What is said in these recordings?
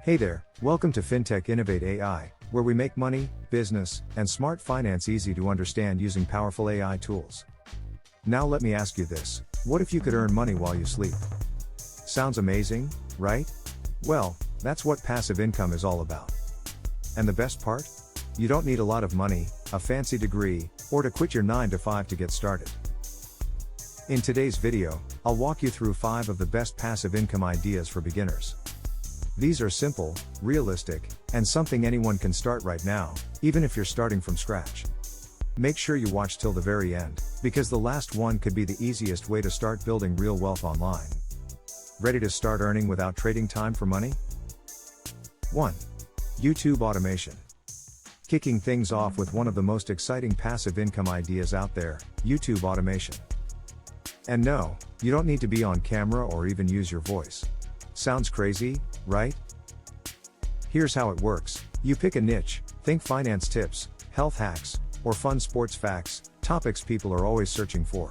Hey there, welcome to Fintech Innovate AI, where we make money, business, and smart finance easy to understand using powerful AI tools. Now let me ask you this, what if you could earn money while you sleep? Sounds amazing, right? Well, that's what passive income is all about. And the best part? You don't need a lot of money, a fancy degree, or to quit your 9-to-5 to get started. In today's video, I'll walk you through 5 of the best passive income ideas for beginners. These are simple, realistic, and something anyone can start right now, even if you're starting from scratch. Make sure you watch till the very end, because the last one could be the easiest way to start building real wealth online. Ready to start earning without trading time for money? 1. YouTube automation. Kicking things off with one of the most exciting passive income ideas out there, YouTube automation. And no, you don't need to be on camera or even use your voice. Sounds crazy, right? Here's how it works. You pick a niche, think finance tips, health hacks, or fun sports facts, topics people are always searching for.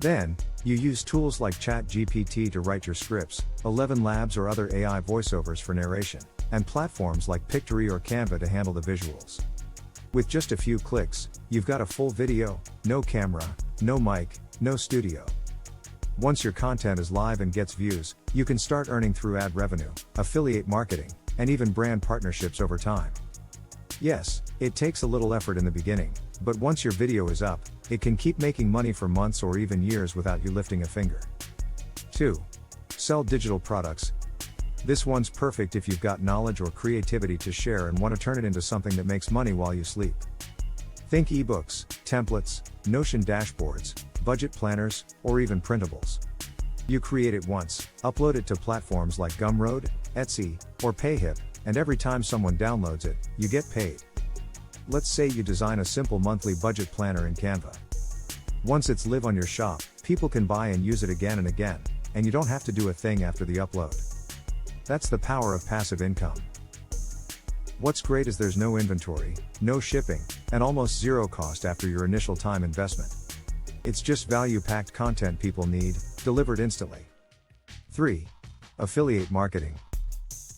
Then, you use tools like ChatGPT to write your scripts, 11 Labs or other AI voiceovers for narration, and platforms like Pictory or Canva to handle the visuals. With just a few clicks, you've got a full video, no camera, no mic, no studio. Once your content is live and gets views, you can start earning through ad revenue, affiliate marketing, and even brand partnerships over time. Yes, it takes a little effort in the beginning, but once your video is up, it can keep making money for months or even years without you lifting a finger. 2. Sell digital products. This one's perfect if you've got knowledge or creativity to share and want to turn it into something that makes money while you sleep. Think ebooks, templates, Notion dashboards, budget planners, or even printables. You create it once, upload it to platforms like Gumroad, Etsy, or Payhip, and every time someone downloads it, you get paid. Let's say you design a simple monthly budget planner in Canva. Once it's live on your shop, people can buy and use it again and again, and you don't have to do a thing after the upload. That's the power of passive income. What's great is there's no inventory, no shipping, and almost zero cost after your initial time investment. It's just value-packed content people need, delivered instantly. 3. Affiliate marketing.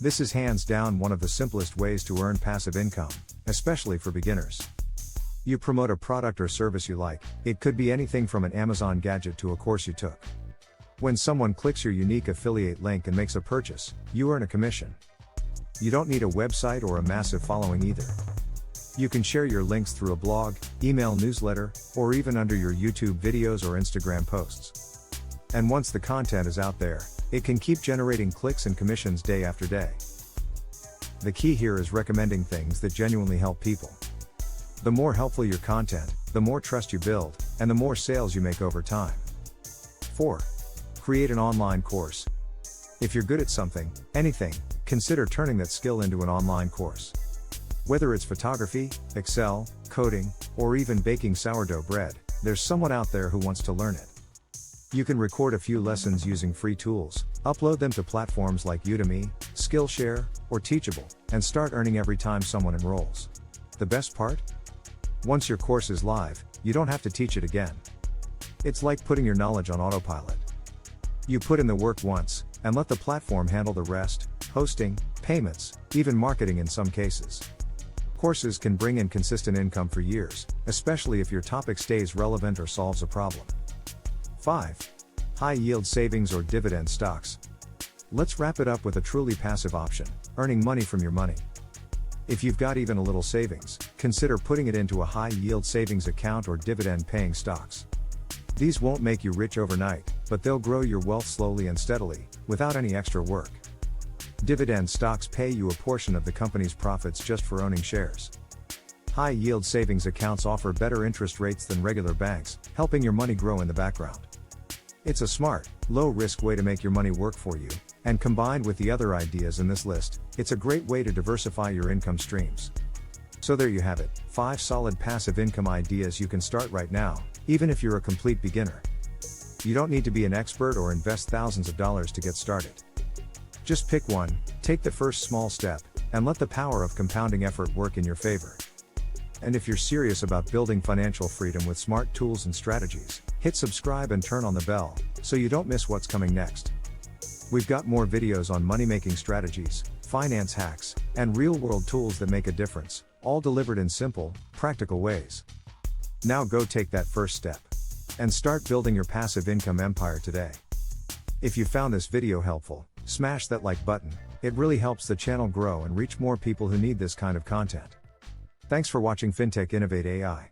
This is hands down one of the simplest ways to earn passive income, especially for beginners. You promote a product or service you like, it could be anything from an Amazon gadget to a course you took. When someone clicks your unique affiliate link and makes a purchase, you earn a commission. You don't need a website or a massive following either. You can share your links through a blog, email newsletter, or even under your YouTube videos or Instagram posts. And once the content is out there, it can keep generating clicks and commissions day after day. The key here is recommending things that genuinely help people. The more helpful your content, the more trust you build, and the more sales you make over time. 4. Create an online course. If you're good at something, anything, consider turning that skill into an online course. Whether it's photography, Excel, coding, or even baking sourdough bread, there's someone out there who wants to learn it. You can record a few lessons using free tools, upload them to platforms like Udemy, Skillshare, or Teachable, and start earning every time someone enrolls. The best part? Once your course is live, you don't have to teach it again. It's like putting your knowledge on autopilot. You put in the work once, and let the platform handle the rest, hosting, payments, even marketing in some cases. Courses can bring in consistent income for years, especially if your topic stays relevant or solves a problem. 5. High-yield savings or dividend stocks. Let's wrap it up with a truly passive option, earning money from your money. If you've got even a little savings, consider putting it into a high-yield savings account or dividend-paying stocks. These won't make you rich overnight, but they'll grow your wealth slowly and steadily, without any extra work. Dividend stocks pay you a portion of the company's profits just for owning shares. High-yield savings accounts offer better interest rates than regular banks, helping your money grow in the background. It's a smart, low-risk way to make your money work for you, and combined with the other ideas in this list, it's a great way to diversify your income streams. So there you have it, 5 solid passive income ideas you can start right now, even if you're a complete beginner. You don't need to be an expert or invest thousands of dollars to get started. Just pick one, take the first small step, and let the power of compounding effort work in your favor. And if you're serious about building financial freedom with smart tools and strategies, hit subscribe and turn on the bell, so you don't miss what's coming next. We've got more videos on money-making strategies, finance hacks, and real-world tools that make a difference, all delivered in simple, practical ways. Now go take that first step and start building your passive income empire today. If you found this video helpful, smash that like button. It really helps the channel grow and reach more people who need this kind of content. Thanks for watching Fintech Innovate AI.